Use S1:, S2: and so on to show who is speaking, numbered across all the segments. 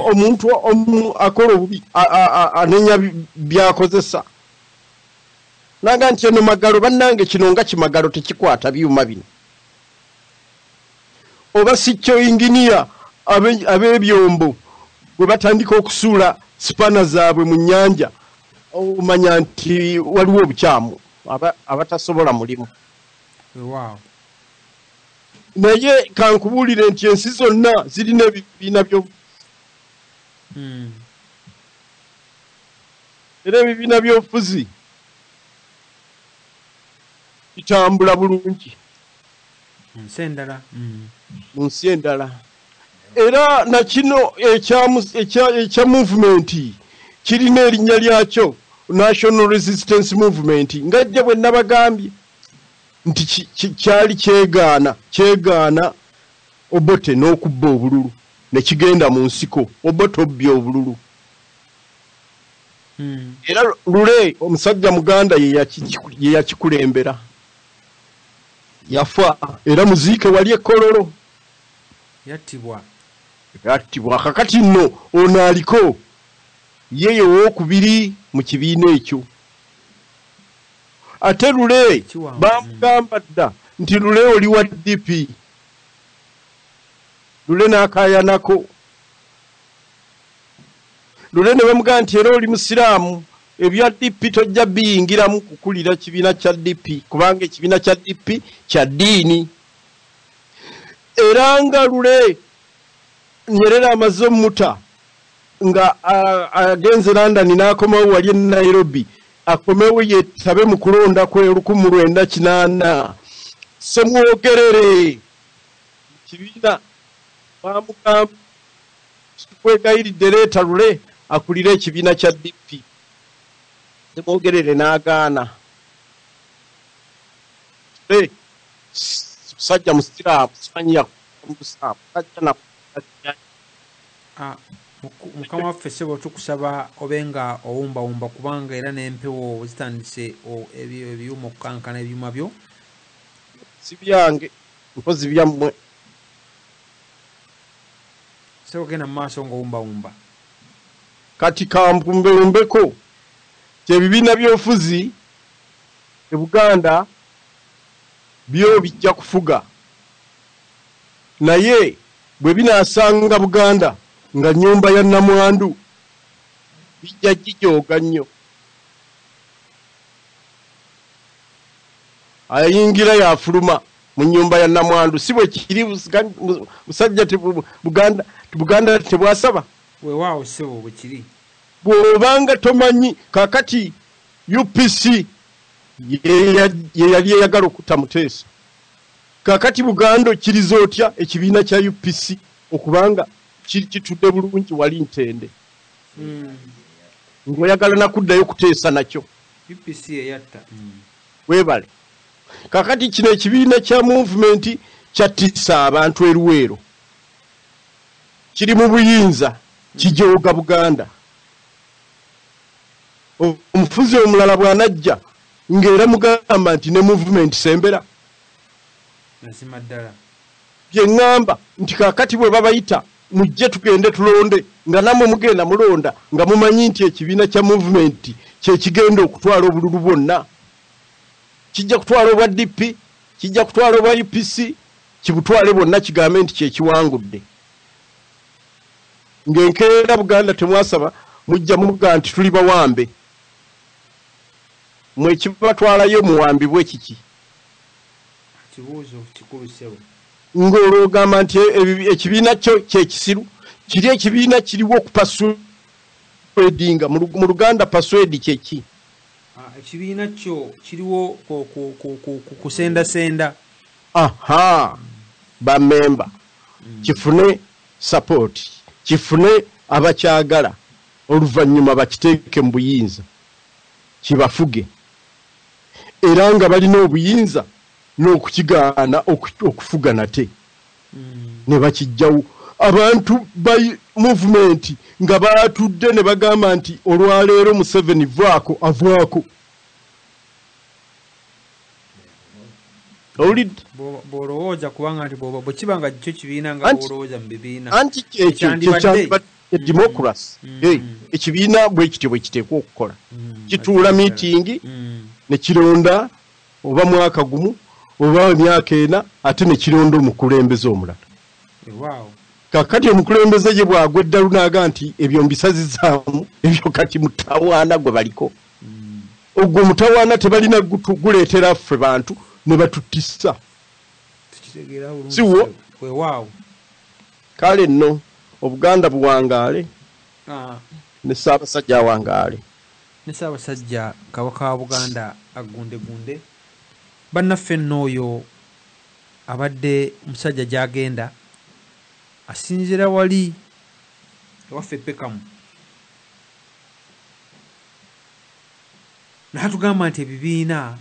S1: omuntu akola obubi anenya byakozesa naga nti eno magalo bannange kino nga kimagalo tekikwata byuma bino oba si kyo inginiya ab'ebyombo bwe batandika okusuula sipana zaabwe mu nnyanja omanya nti waliwo obukyamu abatasobola mulimu.
S2: Wow.
S1: Naye kankubuulire nti ensi zonna zirina ebibiina byobufuzi. Era ebibiina byobufuzi kitambula bulungi mu nsi endala. Era na kino ekya movement kirina erinnya lyakyo National Resistance Movement ngajja bwe nabagambye nti kyali kyegaana Obote n'okubba obululu ne kigenda mu nsiko Obote obbye obululu. Era lule omusajja Muganda ye yakikulembera yafa era muziike wali Ekololo
S2: yattibwa
S1: kakati nno ono aliko yeye w'okubiri mu kibiina ekyo. Ate lule bamugamba dda nti lule oli wa DP. Lule n'akaayanako. Lule ne bamugamba nti era oli musiraamu ebya DP tojja biyingiramu kukulira kibiina kya DP kubanga ekibiina kya DP kya ddiini. Era nga lule Nyerere amaze omuta nga agenze London n'akomawo wali e Nairobi akomewo yetabe mu kulonda kwe 1980 semwogerere kibiina bamugamba kwegayiridde leeta lule akulira ekibiina kya DP semwogerere n'agaana. Musajja musiraamu simanyi yakusaamu
S2: Mukama waffe sebo tukusaba obenga owumbawumba kubanga era n'empewo zitandise ebyuma okukankana ebyuma byo
S1: si byange mpozi byammwe
S2: sebo genda mu maaso ng'owumbawumba
S1: kati kampumbeumbeko ebibiina byobufuzi e Buganda byo bijja kufuga naye bwe binaasanga Buganda nga nyumba ya Namwandu bijja gijooga nnyo. Ayingira yafuluma mu nyumba ya Namwandu si bwe kiri musajja Buganda tebwasaba
S2: weewaawo sebo bwe kiri
S1: bw'obanga tomanyi kakati UPC ye yali eyagala okutta Muteesa kakati Buganda kiriza otya ekibiina kya UPC okubanga kitudde bulungi wali Ntende ng'oyagala nakuddayo kuteesa nakyo
S2: UPC eyatta
S1: weebale kakati kino ekibiina kya movement kyattisa abantu eruweero kiri mu buyinza kijooga Buganda. Omufuzi omulala bw'anajja ng'era mugamba nti ne movement sembera
S2: nasima ddala
S1: bye ŋŋamba nti kakati bwe babayita mujje tugende tulonde nga namwe mugenda mulonda nga mumanyi nti ekibiina kya movement kye kigenda okutwala obululu bwonna kijja kutwala obwa DP kijja kutwala obwa UPC kibutwale bwonna kigambe nti kye kiwangudde ng'enkeera Buganda temwasaba mujja muga nti tuli bawambe mwe kibatwalayo muwambibwe kiki
S2: kibuuzo kikulu sebo
S1: ng'olwogamba nti ekibiina kyo kyekisiru kiri ekibiina kiriwo okupaswedinga mu Luganda paswedi kyeki
S2: ekibiina kyo kiriwo kusendasenda
S1: bamemba kifune support kifune abakyagala oluvannyuma bakiteeke mu buyinza kibafuge era nga balina obuyinza n'okukigaana okufuga nate ne bakijjawo abantu ba movement nga baatudde ne bagamba nti olwaleero Museveni vaako avaako olidde
S2: bw'olowooza kubanga nti bwe kibanga kyo kibiina nga bw'olowooza mu bibiina
S1: anti democracy ekibiina bwe kityo bwe kiteekwa okukola kituula meeting ne kironda oba mwaka gumu oba emyaka ena ate ne kironda omukulembeze omulala. Kakati omukulembeze gye bwagwa eddalu n'aga nti ebyo mbisazizaamu ebyo kati mutawaana gwe baliko. Ogwo mutawaana tebalina guleetera ffe bantu ne batuttisa. Siwo kale nno Obuganda buwangaale ne Ssaabasajja awangaale.
S2: Ne Ssaabasajja Kabaka wa Buganda agundegunde. Bannaffe nno oyo abadde Musajja Jagenda asinzira wali ewaffe Pekamu n'atugamba nti ebibiina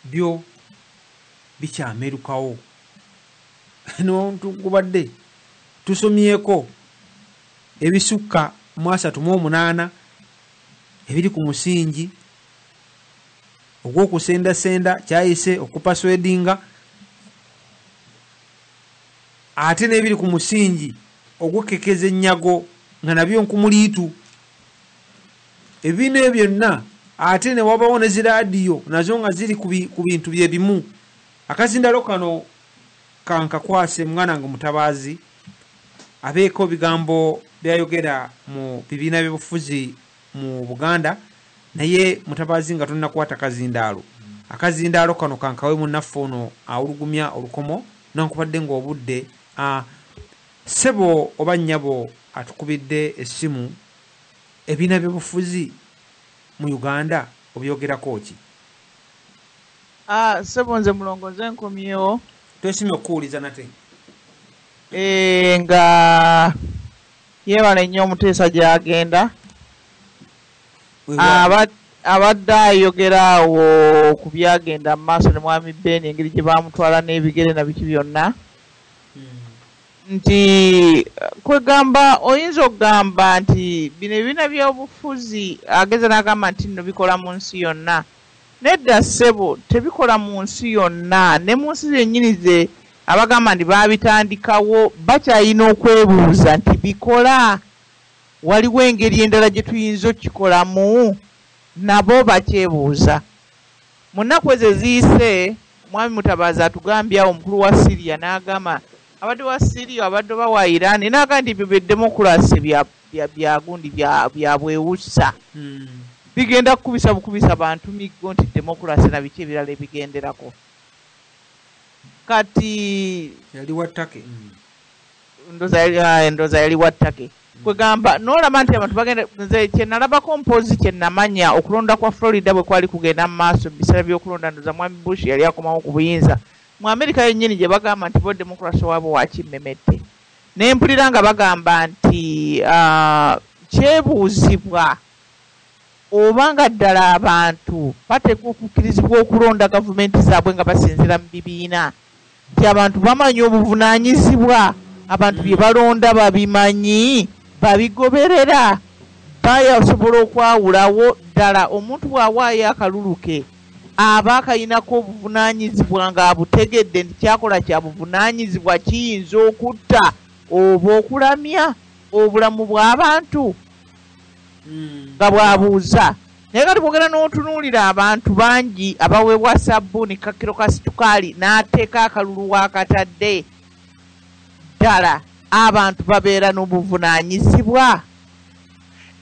S2: byo bikyamerukawo. Tugubadde tusomyeko ebisukka mu 38 ebiri ku musingi ogw'okusendasenda kyayise okupaswedinga, ate n'ebiri ku musingi ogw'okekeza ennyago nga nabyo nkumuliitu. Ebibiina ebyo byonna ate ne wabawo ne ziraadiyo nazo nga ziri ku bintu bye bimu. Akazindalo kano kankakwase mwana nga Mutabaazi abeeko bigambo byayogera mu bibiina by'obufuzi mu Buganda, naye Mutabaazi nga tonnakwata kazindaalo. Akazindaalo kano kankawe munnaffe ono awulugumya olukomo nankubadde ng'obudde ssebo oba nnyabo atukubidde essimu. Ebibiina by'obufuzi mu Uganda obyogerako ki?
S3: Ssebo nze mulongoze nkomyewo.
S2: Twesimye okuwuliza nate.
S3: Nga yeebala nnyo Omuteesa Jagenda abadde ayogera awo ku byagenda mu maaso ne mwami Ben engeri gye baamutwala n'ebigere na biki byonna. Nti kwegamba oyinza okugamba nti bino ebibiina by'obufuzi ageza n'agamba nti nno bikola mu nsi yonna. Nedda ssebo tebikola mu nsi yonna, ne mu nsi zennyini ze abagamba nti baabitandikawo bakyalina okwebuuza nti bikola. Waliwo engeri endala gye tuyinza okikolamu, nabo bakyebuuza. Mu nnaku ezo eziyise mwami Mutabaazi atugambye awo omukulu wa Syria n'agamba abadde wa Syria abadde ba wa Iran n'agamba nti ebyo by'edemokulasi byagundi bya bwewussa. Bigenda kukubisa bantu migo nti demokulasi na biki ebirala ebigenderako. Kati
S2: yali wattake
S3: endoza yali wattake. Kwegamba n'olaba nti abantu bagenda nze kye nalabako mpozi kye namanya okulonda kwa Florida bwe kwali kugenda mu maaso mu biseera by'okulonda ndoza mwami Bush yali akomawo ku buyinza. Mu Amerika yennyini gye bagamba nti bo demokulasi waabwe wakimmemette. Ne mpulira nga bagamba nti kyebuuzibwa obanga ddala abantu bateekwa okukkirizibwa okulonda gavumenti zaabwe nga basinzira mu bibiina, nti abantu bamanyi obuvunaanyizibwa, abantu bye balonda babimanyi, babigoberera, bayasobola okwawulawo ddala omuntu bw'awaayo akalulu ke aba akayinako obuvunaanyizibwa ng'abutegedde nti kyakola kya buvunaanyizibwa kiyinza okutta oba okulamya obulamu bw'abantu nga bwabuuza. Naye kati bwogera n'otunuulira abantu bangi abaweebwa sabbuuni kakiro ka situkaali n'ateeka akalulu waakatadde, ddala abantu babeera n'obuvunaanyizibwa.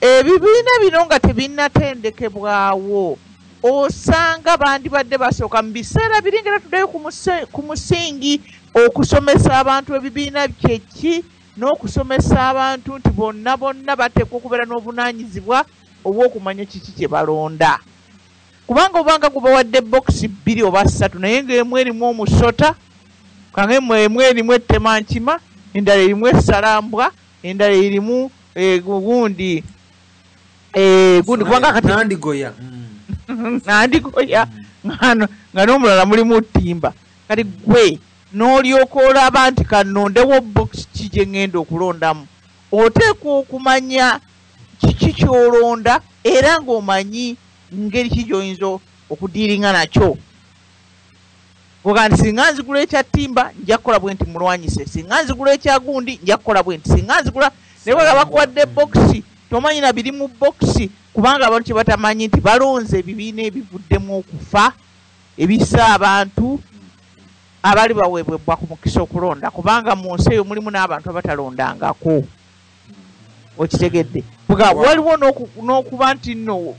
S3: Ebibiina bino nga tebinnatendekebwawo osanga bandibadde basooka mu biseera biri ngera tuddeyo ku musingi okusomesa abantu ebibiina kyeki n'okusomesa abantu nti bonna bateekwa okubeera n'obuvunaanyizibwa obw'okumanya kiki kye balonda. Kubanga obanga gubawadde bokisi 2 oba 3 naye ng'emu erimu omusota, kange emu erimu ettemankima, endala erimu essalambwa, endala erimu gundi kubanga kati
S2: nandigoya
S3: nga n'omulala mulimu ttimba. Kati gwe n'olyoka olaba nti kanondewo bokisi ki gye ŋŋenda okulondamu, oteekwa okumanya kiki ky'olonda era ng'omanyi ngeri ki gy'oyinza okudiiringa nakyo. Oga nti singa nzigula ekya ttimba nja kukola bwe nti mulwanyise, singa nzigula ekya gundi nja kukola bwe nti, singa nzigula naye bwe bakuwadde bokisi tomanyi na biri mu bokisi kubanga abantu kye batamanyi nti balonze ebibiina ebivuddemu okufa ebissa abantu abali baweebwebwa ku mukisa okulonda kubanga mu nsi eyo mulimu n'abantu abatalondangako okitegedde waliwo n'okuba nti nno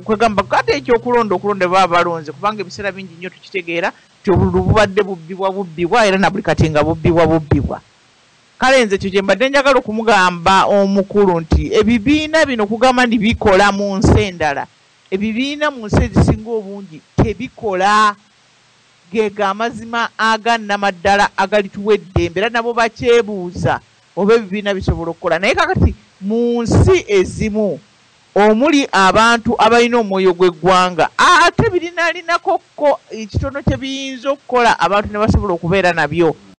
S3: kwegamba kate ekyokulonda baba balonze kubanga ebiseera bingi nnyo tukitegeera ti obululu bubadde bubbibwa era na buli kati nga bubbibwa kale nze ekyo kye mbadde njagala okumugamba omukulu nti ebibiina bino kugamba nti bikola mu nsi endala ebibiina mu nsi ezisinga obungi tebikola gega amazima agannamaddala agalituwedde embeera nabo bakyebuuza oba ebibiina bisobola okukola naye kakati mu nsi ezimu omuli abantu abalina omwoyo gw'eggwanga ate birinalinakokko ekitono kye biyinza okukola abantu ne basobola okubeera nabyo